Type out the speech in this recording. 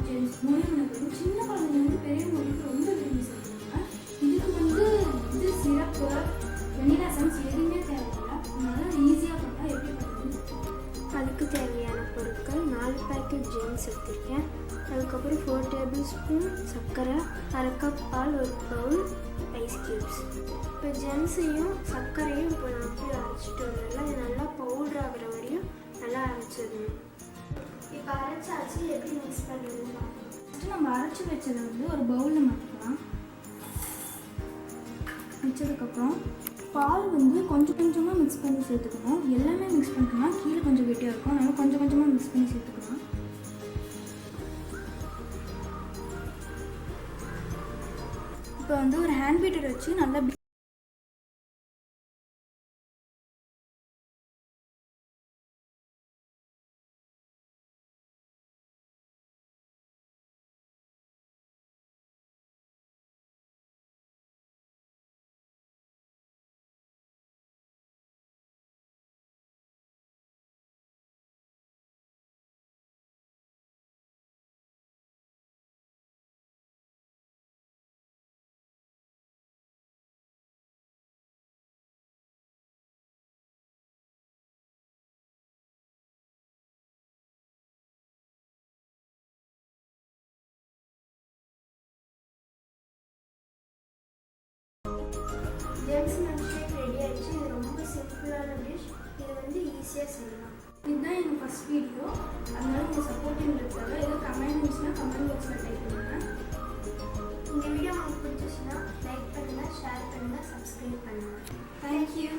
Gents மொழிகளுக்கு சின்ன குழந்தைங்க பெரிய மொழிக்கு ரொம்ப விரும்பி சாப்பிடுவாங்க. இதுக்கு இது சிறப்பு வெண்ணிலா எசன்ஸ் எதுவுமே தேவையில்லை. அதனால ஈஸியாக பண்ணால் எப்படி பண்ணுறது. அதுக்கு தேவையான பொருட்கள் 4 பேக்கெட் ஜெம்ஸ் எடுத்திருக்கேன். அதுக்கப்புறம் 4 டேபிள் ஸ்பூன் சர்க்கரை, 1/2 கப் பால், 1 பவுல் ஐஸ் க்யூப்ஸ். இப்போ ஜெம்ஸையும் சர்க்கரையும் இப்போ நான் போய் அரைச்சிட்டு வந்துடலாம். இது நல்லா பவுடர் ஆகிற வரையும் நல்லா அரைச்சிடணும். இப்போ அரைச்சாச்சு, எப்படி மிக்ஸ் பண்ணுறதுன்னு பார்க்கலாம். ஃபஸ்ட்டு நம்ம அரைச்சி வச்சதை ஒரு பவுலில் மாற்றிக்கலாம். வச்சதுக்கப்புறம் பால் கொஞ்சம் கொஞ்சமாக மிக்ஸ் பண்ணி சேர்த்துக்கணும். எல்லாமே மிக்ஸ் பண்ணிட்டோம்னா கீழே கொஞ்சம் கெட்டியாக இருக்கும். அதனால் கொஞ்சம் கொஞ்சமாக மிக்ஸ் பண்ணி சேர்த்துக்கலாம். இப்போ ஒரு ஹேண்ட் பீட்டர் வச்சு நல்லா ஜெம்ஸ் மில்க் ஷேக் ரெடி ஆகிடுச்சு. இது ரொம்ப சிம்பிளான டிஷ். இது ஈஸியாக செய்யலாம். இதுதான் எங்கள் ஃபஸ்ட் வீடியோ. அதனால உங்கள் சப்போர்ட்டிங் இருக்கிறத ஏதோ கமெண்ட் இருந்துச்சுன்னா கமெண்ட் பாக்ஸில் டைப் பண்ணுங்கள். இந்த வீடியோ உங்களுக்கு பிடிச்சிச்சுன்னா லைக் பண்ணுங்கள், ஷேர் பண்ணுங்கள், சப்ஸ்கிரைப் பண்ணுங்கள். தேங்க்யூ.